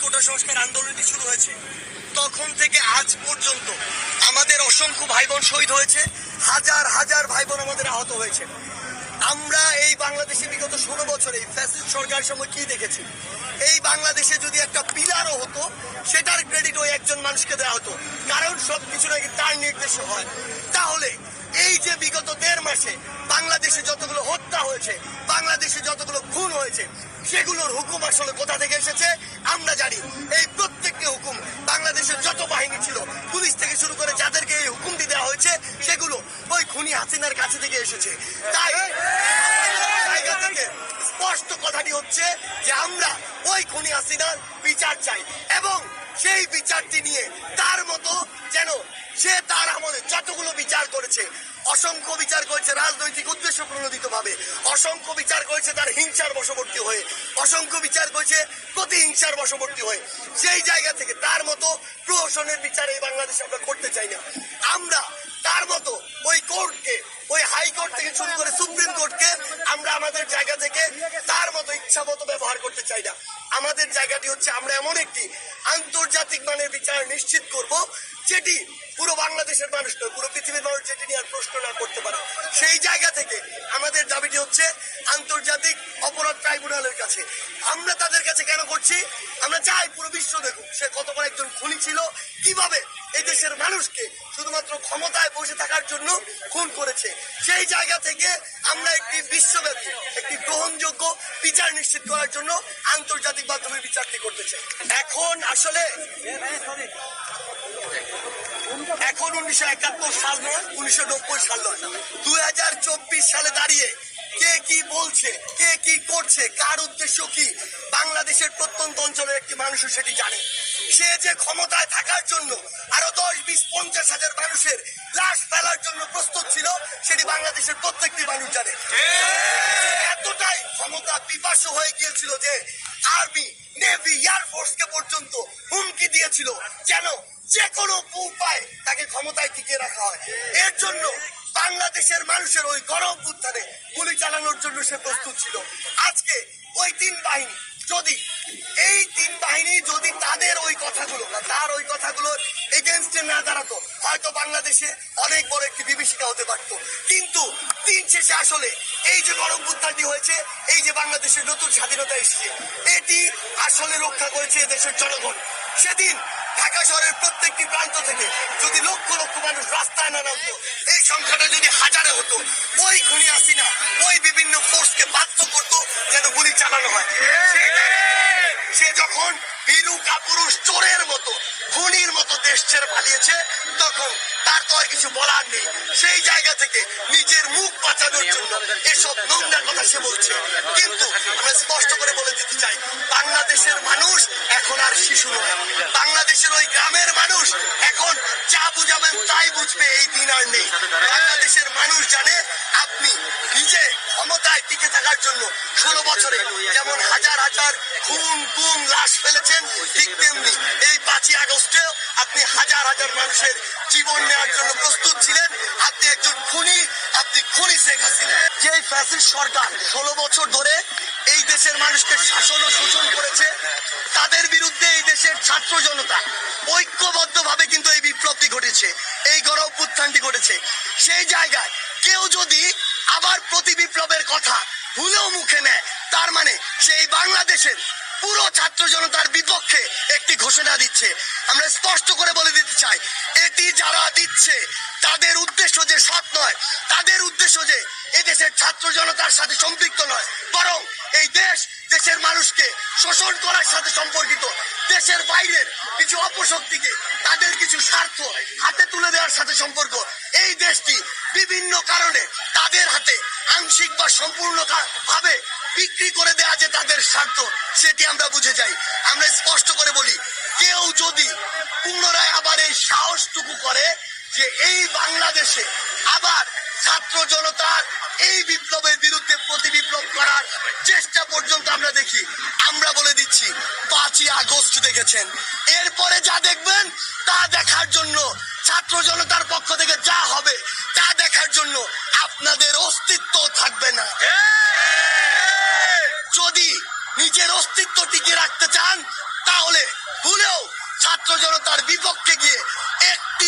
কোটা সংস্কার আন্দোলনটি শুরু হয়েছে তখন থেকে আজ পর্যন্ত আমাদের অসংখ্য ভাই বোন শহীদ হয়েছে, হাজার হাজার ভাই বোন আমাদের আহত হয়েছে। আমরা এই বাংলাদেশে বিগত 16 বছরে ফ্যাসিস্ট সরকারের সময় কি দেখেছি? এই বাংলাদেশে যদি একটা পিলারও হতো সেটার ক্রেডিট ওই একজন মানুষকে দেওয়া হতো, কারণ সবকিছু নাকি তার নির্দেশে হয়। তাহলে এই যে বিগত 1.5 মাসে বাংলাদেশে যতগুলো হত্যা হয়েছে, বাংলাদেশে যতগুলো খুন হয়েছে, সেগুলোর হুকুম আসলে কোথা থেকে এসেছে আমরা জানি। এই প্রত্যেকটি হুকুম বাংলাদেশের যত বাহিনী ছিল, পুলিশ থেকে শুরু করে যাদেরকে এই হুকুমটি দেওয়া হয়েছে, সেগুলো ওই খুনি হাসিনার কাছে থেকে এসেছে। তাই জায়গা থেকে স্পষ্ট কথাটি হচ্ছে যে আমরা ওই খুনি হাসিনার বিচার চাই, এবং সেই বিচারটি নিয়ে তার মতো যেন সে তার আমলে যতগুলো বিচার করেছে, অসংখ্য বিচার করেছে রাজনৈতিক উদ্দেশ্য প্রণোদিত ভাবে, অসংখ্য বিচার করেছে তার হিংসার বশবর্তী হয়ে, অসংখ্য বিচার করেছে প্রতিহিংসার বশবর্তী হয়ে, সেই জায়গা থেকে তার মতো প্রহসনের বিচার এই বাংলাদেশে আমরা করতে চাই না। আমরা তার মতো ওই কোর্টকে, ওই হাইকোর্ট থেকে শুরু করে সুপ্রিম কোর্টকে আমরা আমাদের জায়গা থেকে তার মতো ইচ্ছা মতো ব্যবহার করতে চাই না। আমাদের জায়গাটি হচ্ছে আমরা এমন একটি আন্তর্জাতিক মানের বিচার নিশ্চিত করব যেটি পুরো বাংলাদেশের মানুষ নয়, পুরো পৃথিবীর মানুষ যেটি নিয়ে আর প্রশ্ন না করতে পারে। সেই জায়গা থেকে আমাদের দাবিটি হচ্ছে আন্তর্জাতিক অপরাধ ট্রাইব্যুনালের কাছে। আমরা তাদের কাছে কেন করছি? আমরা চাই পুরো বিশ্ব দেখুক সে কত বড় একজন খুনি ছিল, কিভাবে এই দেশের মানুষকে শুধুমাত্র ক্ষমতায় বসে থাকার জন্য খুন করেছে। সেই জায়গা থেকে আমরা একটি বিশ্বব্যাপী একটি গ্রহণযোগ্য বিচার নিশ্চিত করার জন্য আন্তর্জাতিক মাধ্যমে বিচারটি করতে চাই। এখন আসলে 1971 সাল নয়, 1990 সাল নয়, 2024 সালে দাঁড়িয়ে কে কি বলছে, কে কি করছে, কার উদ্দেশ্য কি, বাংলাদেশের প্রত্যন্ত অঞ্চলের একটি মানুষও সেটি জানে। সে যে ক্ষমতায় থাকার জন্য আরো 10, 20, 50 হাজার মানুষের লাশ ফেলার জন্য প্রস্তুত ছিল, সেটি বাংলাদেশের প্রত্যেকটি মানুষ জানে। এতটাই ক্ষমতা পিপাসু হয়ে গিয়েছিল যে আর্মি, নেভি, এয়ারফোর্সকে পর্যন্ত হুমকি দিয়েছিল যেন যে কোনো উপায় তাকে ক্ষমতায় টিকিয়ে রাখা হয়। এর জন্য বাংলাদেশের মানুষের ওই গণঅভ্যুত্থানে গুলি চালানোর জন্য সে প্রস্তুত ছিল। আজকে ওই তিন বাহিনী যদি তাদের ওই কথাগুলো বা তার ওই কথাগুলোর এগেনস্টে না দাঁড়াতো, হয়তো বাংলাদেশে অনেক বড় একটি বিভীষিকা হতে পারতো। কিন্তু দিন শেষে আসলে এই যে গণঅভ্যুত্থানটি হয়েছে, এই যে বাংলাদেশের নতুন স্বাধীনতা এসেছে, এটি আসলে রক্ষা করেছে দেশের জনগণ। সেদিন ঢাকা শহরের প্রত্যেকটি প্রান্ত থেকে যদি লক্ষ লক্ষ মানুষ রাস্তায় না নামতো, এই সংখ্যাটা যদি হাজারে হতো, ওই খুনি হাসিনা ওই বিভিন্ন ফোর্সকে বাধ্য করতো যেন গুলি চালানো হয়। সে যখন বীরু কাপুরুষ চোরের মতো, খুনির মতো দেশ ছেড়ে পালিয়েছে, তখন তার তো আর কিছু বলার নেই। সেই জায়গা থেকে নিজের মুখ বাঁচানোর জন্য এসব নোংরা কথা সে বলছে। কিন্তু আমরা স্পষ্ট করে বলে দিতে চাই, বাংলাদেশের মানুষ এখন আর শিশু নয়। বাংলাদেশের ওই গ্রামের মানুষ এখন যা বুঝাবেন তাই বুঝবে, এই দিন আর নেই। বাংলাদেশের মানুষ জানে আপনি নিজে ক্ষমতায় টিকে থাকার জন্য 16 বছরে যেমন হাজার হাজার খুন গুম লাশ ফেলেছেন, ঠিক তেমনি এই 5ই আগস্টেও আপনি হাজার হাজার মানুষের জীবন নেওয়ার জন্য প্রস্তুত ছিলেন। আপনি একজন খুনি, আপনি খুনি শেখ হাসিনা। যে ফ্যাসিস্ট সরকার 16 বছর ধরে এই দেশের মানুষকে শাসন ও শোষণ করেছে, তাদের বিরুদ্ধে এই দেশের ছাত্র জনতা ঐক্যবদ্ধভাবে কিন্তু এই বিপ্লবটি ঘটেছে, এই গণঅভ্যুত্থানটি ঘটেছে। সেই জায়গায় কেউ যদি আবার প্রতি বিপ্লবের কথা ভুলেও মুখে নেয়, তার মানে সেই বাংলাদেশের পুরো ছাত্র জনতার বিপক্ষে একটি ঘোষণা দিচ্ছে। আমরা স্পষ্ট করে বলে দিতে চাই, এটি যারা দিচ্ছে তাদের উদ্দেশ্য যে সৎ নয়, তাদের উদ্দেশ্য যে এদেশের ছাত্র জনতার সাথে সম্পৃক্ত নয়, বরং এই দেশের মানুষকে শোষণ করার সাথে সম্পর্কিত, দেশের বাইরের কিছু অপশক্তিকে তাদের কিছু স্বার্থ হাতে তুলে দেওয়ার সাথে সম্পর্ক। এই দেশটি বিভিন্ন কারণে তাদের হাতে আংশিক বা সম্পূর্ণ ভাবে বিক্রি করে দেওয়া যে তাদের স্বার্থ, সেটি আমরা বুঝে যাই। আমরা স্পষ্ট করে বলি, কেউ যদি পুনরায় আবার এই সাহসটুকু করে যে এই বাংলাদেশে আবার ছাত্র জনতার এই বিপ্লবের বিরুদ্ধে প্রতি বিপ্লব করার চেষ্টা পর্যন্ত আমরা দেখি, আমরা বলে দিচ্ছি 5ই আগস্ট দেখেছেন, এরপরে যা দেখবেন তা দেখার জন্য ছাত্র জনতার পক্ষ থেকে যা হবে তা দেখার জন্য আপনাদের অস্তিত্ব থাকবে না। যদি নিজের অস্তিত্ব টিকে রাখতে চান, তাহলে তাহলে ভুলেও ছাত্র জনতার বিপক্ষে গিয়ে একটু